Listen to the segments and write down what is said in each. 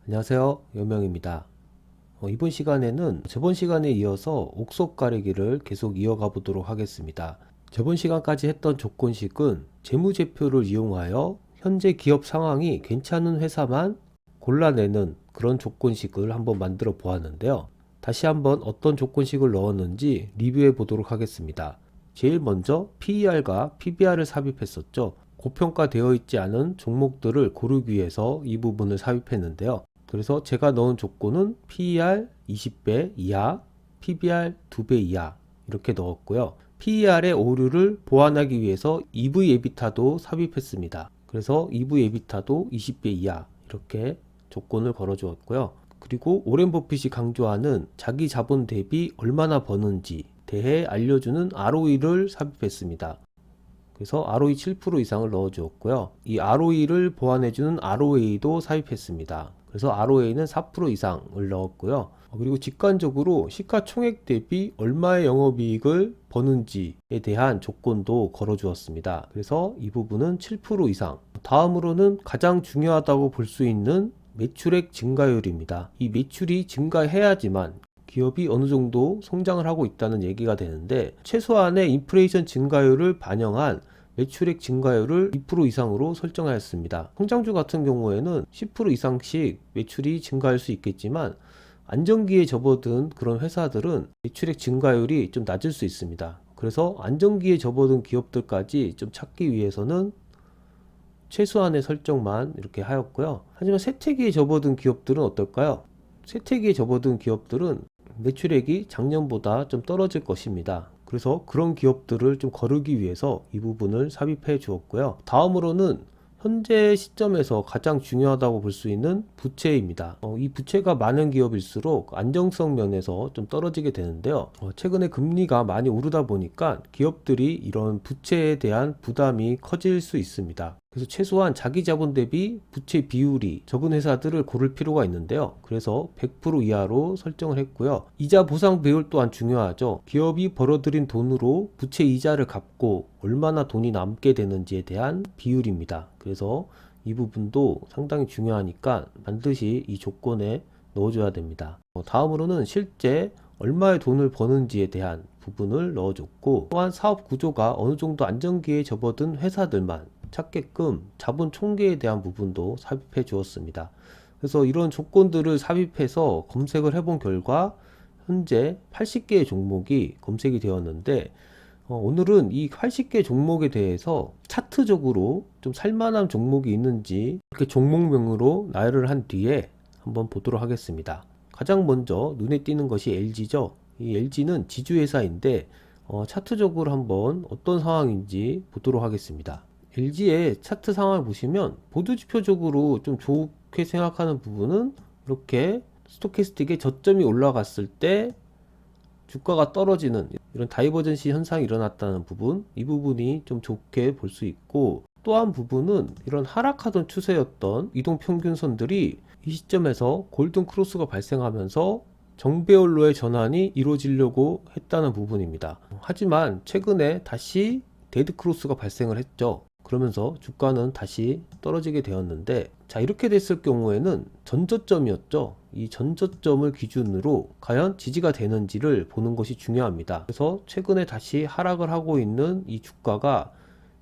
안녕하세요, 요명입니다. 이번 시간에는 저번 시간에 이어서 옥석 가리기를 계속 이어가 보도록 하겠습니다. 저번 시간까지 했던 조건식은 재무제표를 이용하여 현재 기업 상황이 괜찮은 회사만 골라내는 그런 조건식을 한번 만들어 보았는데요. 다시 한번 어떤 조건식을 넣었는지 리뷰해 보도록 하겠습니다. 제일 먼저 PER과 PBR을 삽입했었죠. 고평가되어 있지 않은 종목들을 고르기 위해서 이 부분을 삽입했는데요. 그래서 제가 넣은 조건은 PER 20배 이하, PBR 2배 이하 이렇게 넣었고요. PER의 오류를 보완하기 위해서 EV 에비타도 삽입했습니다. 그래서 EV 에비타도 20배 이하 이렇게 조건을 걸어 주었고요. 그리고 오렌 버핏이 강조하는 자기 자본 대비 얼마나 버는지 대해 알려주는 ROE를 삽입했습니다. 그래서 ROE 7% 이상을 넣어 주었고요. 이 ROE를 보완해주는 ROA도 삽입했습니다. 그래서 ROA는 4% 이상을 넣었고요. 그리고 직관적으로 시가총액 대비 얼마의 영업이익을 버는지에 대한 조건도 걸어 주었습니다. 그래서 이 부분은 7% 이상. 다음으로는 가장 중요하다고 볼 수 있는 매출액 증가율입니다. 이 매출이 증가해야지만 기업이 어느 정도 성장을 하고 있다는 얘기가 되는데, 최소한의 인플레이션 증가율을 반영한 매출액 증가율을 2% 이상으로 설정하였습니다. 성장주 같은 경우에는 10% 이상씩 매출이 증가할 수 있겠지만 안정기에 접어든 그런 회사들은 매출액 증가율이 좀 낮을 수 있습니다. 그래서 안정기에 접어든 기업들까지 좀 찾기 위해서는 최소한의 설정만 이렇게 하였고요. 하지만 쇠퇴기에 접어든 기업들은 어떨까요? 쇠퇴기에 접어든 기업들은 매출액이 작년보다 좀 떨어질 것입니다. 그래서 그런 기업들을 좀 거르기 위해서 이 부분을 삽입해 주었고요. 다음으로는 현재 시점에서 가장 중요하다고 볼 수 있는 부채입니다. 이 부채가 많은 기업일수록 안정성 면에서 좀 떨어지게 되는데요. 최근에 금리가 많이 오르다 보니까 기업들이 이런 부채에 대한 부담이 커질 수 있습니다. 그래서 최소한 자기 자본 대비 부채 비율이 적은 회사들을 고를 필요가 있는데요. 그래서 100% 이하로 설정을 했고요. 이자 보상 비율 또한 중요하죠. 기업이 벌어들인 돈으로 부채 이자를 갚고 얼마나 돈이 남게 되는지에 대한 비율입니다. 그래서 이 부분도 상당히 중요하니까 반드시 이 조건에 넣어줘야 됩니다. 다음으로는 실제 얼마의 돈을 버는지에 대한 부분을 넣어줬고, 또한 사업 구조가 어느 정도 안정기에 접어든 회사들만 찾게끔 자본 총계에 대한 부분도 삽입해 주었습니다. 그래서 이런 조건들을 삽입해서 검색을 해본 결과 현재 80개의 종목이 검색이 되었는데, 오늘은 이 80개 종목에 대해서 차트적으로 좀 살만한 종목이 있는지 이렇게 종목명으로 나열을 한 뒤에 한번 보도록 하겠습니다. 가장 먼저 눈에 띄는 것이 LG죠. 이 LG는 지주회사인데 차트적으로 한번 어떤 상황인지 보도록 하겠습니다. LG의 차트 상황을 보시면 보도지표적으로 좀 좋게 생각하는 부분은 이렇게 스토캐스틱의 저점이 올라갔을 때 주가가 떨어지는 이런 다이버전시 현상이 일어났다는 부분, 이 부분이 좀 좋게 볼 수 있고, 또 한 부분은 이런 하락하던 추세였던 이동평균선들이 이 시점에서 골든 크로스가 발생하면서 정배열로의 전환이 이루어지려고 했다는 부분입니다. 하지만 최근에 다시 데드 크로스가 발생을 했죠. 그러면서 주가는 다시 떨어지게 되었는데, 자, 이렇게 됐을 경우에는 전저점이었죠. 이 전저점을 기준으로 과연 지지가 되는지를 보는 것이 중요합니다. 그래서 최근에 다시 하락을 하고 있는 이 주가가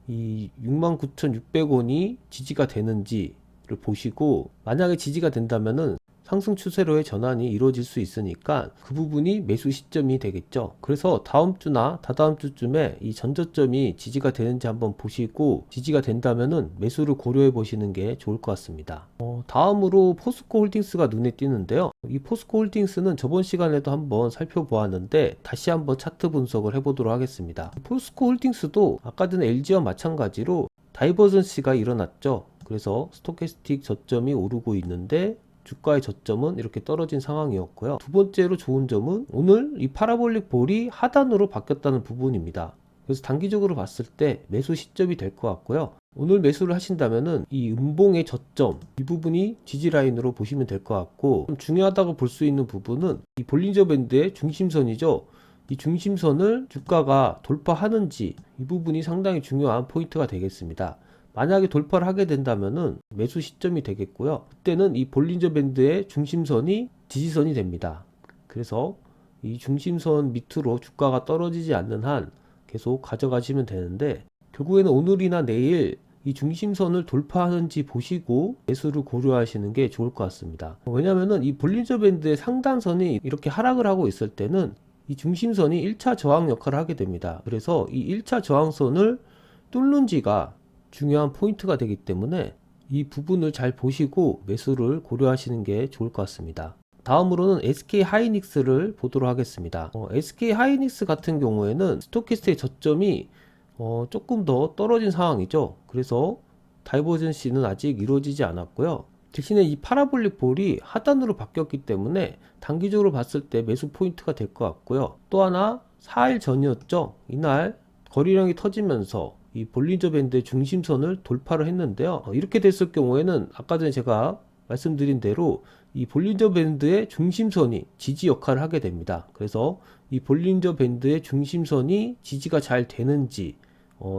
이 69,600원이 지지가 되는지를 보시고, 만약에 지지가 된다면은 상승 추세로의 전환이 이루어질 수 있으니까 그 부분이 매수 시점이 되겠죠. 그래서 다음 주나 다다음 주쯤에 이 전저점이 지지가 되는지 한번 보시고, 지지가 된다면은 매수를 고려해 보시는 게 좋을 것 같습니다. 다음으로 포스코 홀딩스가 눈에 띄는데요. 이 포스코 홀딩스는 저번 시간에도 한번 살펴보았는데 다시 한번 차트 분석을 해보도록 하겠습니다. 포스코 홀딩스도 아까 전 LG와 마찬가지로 다이버전시가 일어났죠. 그래서 스토캐스틱 저점이 오르고 있는데 주가의 저점은 이렇게 떨어진 상황이었고요. 두 번째로 좋은 점은 오늘 이 파라볼릭 볼이 하단으로 바뀌었다는 부분입니다. 그래서 단기적으로 봤을 때 매수 시점이 될 것 같고요. 오늘 매수를 하신다면은 이 음봉의 저점, 이 부분이 지지 라인으로 보시면 될 것 같고, 좀 중요하다고 볼 수 있는 부분은 이 볼린저 밴드의 중심선이죠. 이 중심선을 주가가 돌파하는지, 이 부분이 상당히 중요한 포인트가 되겠습니다. 만약에 돌파를 하게 된다면은 매수 시점이 되겠고요. 그때는 이 볼린저 밴드의 중심선이 지지선이 됩니다. 그래서 이 중심선 밑으로 주가가 떨어지지 않는 한 계속 가져가시면 되는데, 결국에는 오늘이나 내일 이 중심선을 돌파하는지 보시고 매수를 고려하시는 게 좋을 것 같습니다. 왜냐면은 이 볼린저 밴드의 상단선이 이렇게 하락을 하고 있을 때는 이 중심선이 1차 저항 역할을 하게 됩니다. 그래서 이 1차 저항선을 뚫는지가 중요한 포인트가 되기 때문에 이 부분을 잘 보시고 매수를 고려하시는 게 좋을 것 같습니다. 다음으로는 SK 하이닉스를 보도록 하겠습니다. SK 하이닉스 같은 경우에는 스토캐스트의 저점이 조금 더 떨어진 상황이죠. 그래서 다이버전시는 아직 이루어지지 않았고요. 대신에 이 파라볼릭 볼이 하단으로 바뀌었기 때문에 단기적으로 봤을 때 매수 포인트가 될 것 같고요. 또 하나 4일 전이었죠. 이날 거래량이 터지면서 이 볼린저 밴드의 중심선을 돌파를 했는데요. 이렇게 됐을 경우에는 아까 전에 제가 말씀드린 대로 이 볼린저 밴드의 중심선이 지지 역할을 하게 됩니다. 그래서 이 볼린저 밴드의 중심선이 지지가 잘 되는지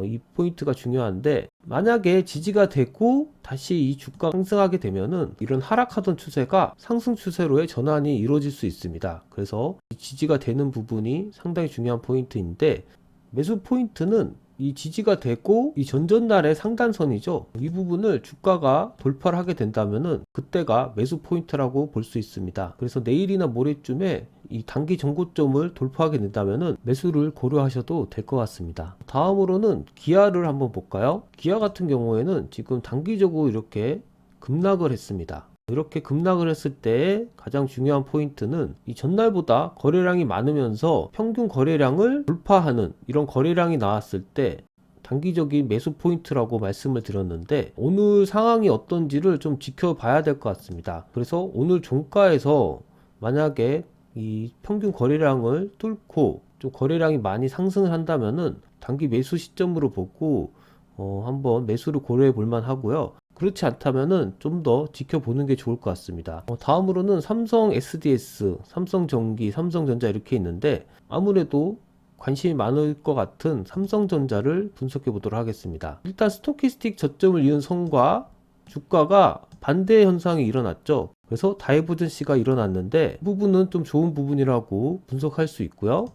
이 포인트가 중요한데, 만약에 지지가 되고 다시 이 주가가 상승하게 되면은 이런 하락하던 추세가 상승 추세로의 전환이 이루어질 수 있습니다. 그래서 이 지지가 되는 부분이 상당히 중요한 포인트인데, 매수 포인트는 이 지지가 되고 이 전전날의 상단선이죠. 이 부분을 주가가 돌파를 하게 된다면은 그때가 매수 포인트라고 볼 수 있습니다. 그래서 내일이나 모레쯤에 이 단기 전고점을 돌파하게 된다면은 매수를 고려하셔도 될 것 같습니다. 다음으로는 기아를 한번 볼까요? 기아 같은 경우에는 지금 단기적으로 이렇게 급락을 했습니다. 이렇게 급락을 했을 때 가장 중요한 포인트는 이 전날보다 거래량이 많으면서 평균 거래량을 돌파하는 이런 거래량이 나왔을 때 단기적인 매수 포인트라고 말씀을 드렸는데, 오늘 상황이 어떤지를 좀 지켜봐야 될 것 같습니다. 그래서 오늘 종가에서 만약에 이 평균 거래량을 뚫고 좀 거래량이 많이 상승을 한다면은 단기 매수 시점으로 보고 한번 매수를 고려해 볼 만 하고요. 그렇지 않다면은 좀 더 지켜보는 게 좋을 것 같습니다. 다음으로는 삼성 SDS, 삼성전기, 삼성전자 이렇게 있는데, 아무래도 관심이 많을 것 같은 삼성전자를 분석해 보도록 하겠습니다. 일단 스토키스틱 저점을 이은 선과 주가가 반대 현상이 일어났죠. 그래서 다이버전시가 일어났는데 이 부분은 좀 좋은 부분이라고 분석할 수 있고요.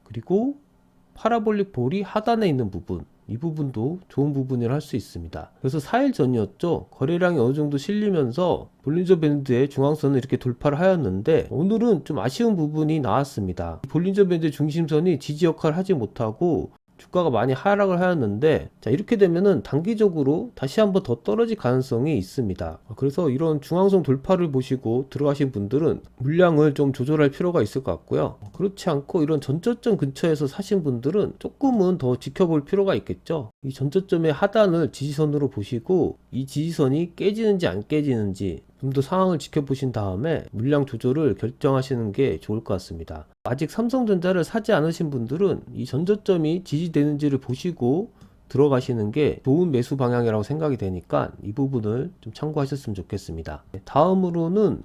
그리고 파라볼릭 볼이 하단에 있는 부분, 이 부분도 좋은 부분이라 할 수 있습니다. 그래서 4일 전이었죠. 거래량이 어느 정도 실리면서 볼린저 밴드의 중앙선을 이렇게 돌파를 하였는데, 오늘은 좀 아쉬운 부분이 나왔습니다. 볼린저 밴드의 중심선이 지지 역할을 하지 못하고 주가가 많이 하락을 하였는데, 자, 이렇게 되면은 단기적으로 다시 한번 더 떨어질 가능성이 있습니다. 그래서 이런 중앙선 돌파를 보시고 들어가신 분들은 물량을 좀 조절할 필요가 있을 것 같고요. 그렇지 않고 이런 전저점 근처에서 사신 분들은 조금은 더 지켜볼 필요가 있겠죠. 이 전저점의 하단을 지지선으로 보시고 이 지지선이 깨지는지 안 깨지는지 좀 더 상황을 지켜보신 다음에 물량 조절을 결정하시는 게 좋을 것 같습니다. 아직 삼성전자를 사지 않으신 분들은 이 전저점이 지지되는지를 보시고 들어가시는 게 좋은 매수 방향이라고 생각이 되니까 이 부분을 좀 참고하셨으면 좋겠습니다. 다음으로는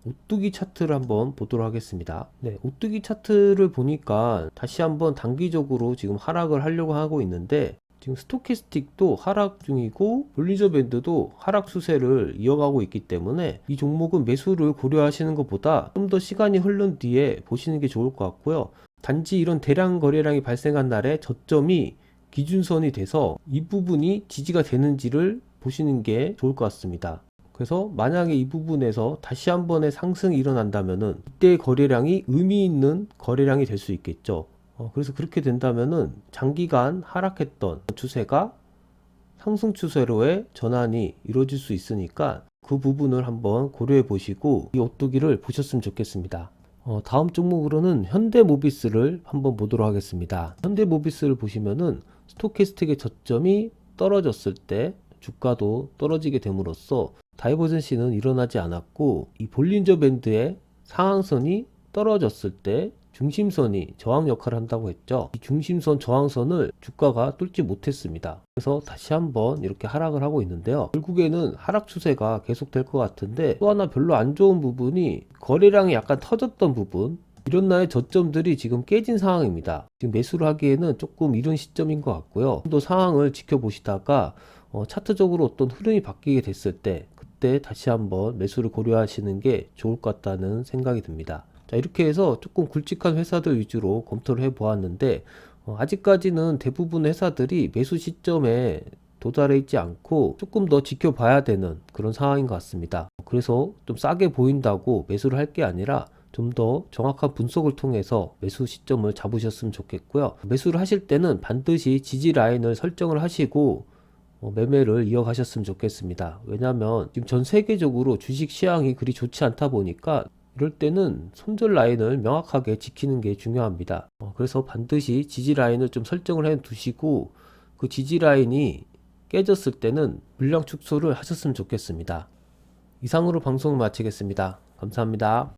오뚜기 차트를 한번 보도록 하겠습니다. 네, 오뚜기 차트를 보니까 다시 한번 단기적으로 지금 하락을 하려고 하고 있는데, 지금 스토캐스틱도 하락 중이고 볼린저 밴드도 하락 추세를 이어가고 있기 때문에 이 종목은 매수를 고려하시는 것보다 좀 더 시간이 흐른 뒤에 보시는 게 좋을 것 같고요. 단지 이런 대량 거래량이 발생한 날에 저점이 기준선이 돼서 이 부분이 지지가 되는지를 보시는 게 좋을 것 같습니다. 그래서 만약에 이 부분에서 다시 한 번의 상승이 일어난다면은 이때 거래량이 의미 있는 거래량이 될 수 있겠죠. 그래서 그렇게 된다면은 장기간 하락했던 추세가 상승 추세로의 전환이 이루어질 수 있으니까 그 부분을 한번 고려해 보시고 이 오뚜기를 보셨으면 좋겠습니다. 다음 종목으로는 현대모비스를 한번 보도록 하겠습니다. 현대모비스를 보시면은 스토캐스틱의 저점이 떨어졌을 때 주가도 떨어지게 됨으로써 다이버전시는 일어나지 않았고, 이 볼린저 밴드의 상한선이 떨어졌을 때 중심선이 저항 역할을 한다고 했죠. 이 중심선 저항선을 주가가 뚫지 못했습니다. 그래서 다시 한번 이렇게 하락을 하고 있는데요. 결국에는 하락 추세가 계속될 것 같은데, 또 하나 별로 안 좋은 부분이 거래량이 약간 터졌던 부분, 이런 나의 저점들이 지금 깨진 상황입니다. 지금 매수를 하기에는 조금 이른 시점인 것 같고요. 좀 더 상황을 지켜보시다가 차트적으로 어떤 흐름이 바뀌게 됐을 때 그때 다시 한번 매수를 고려하시는 게 좋을 것 같다는 생각이 듭니다. 자, 이렇게 해서 조금 굵직한 회사들 위주로 검토를 해 보았는데 아직까지는 대부분 회사들이 매수 시점에 도달해 있지 않고 조금 더 지켜봐야 되는 그런 상황인 것 같습니다. 그래서 좀 싸게 보인다고 매수를 할 게 아니라 좀 더 정확한 분석을 통해서 매수 시점을 잡으셨으면 좋겠고요. 매수를 하실 때는 반드시 지지 라인을 설정을 하시고 매매를 이어가셨으면 좋겠습니다. 왜냐하면 지금 전 세계적으로 주식 시황이 그리 좋지 않다 보니까 이럴 때는 손절 라인을 명확하게 지키는 게 중요합니다. 그래서 반드시 지지 라인을 좀 설정을 해 두시고 그 지지 라인이 깨졌을 때는 물량 축소를 하셨으면 좋겠습니다. 이상으로 방송을 마치겠습니다. 감사합니다.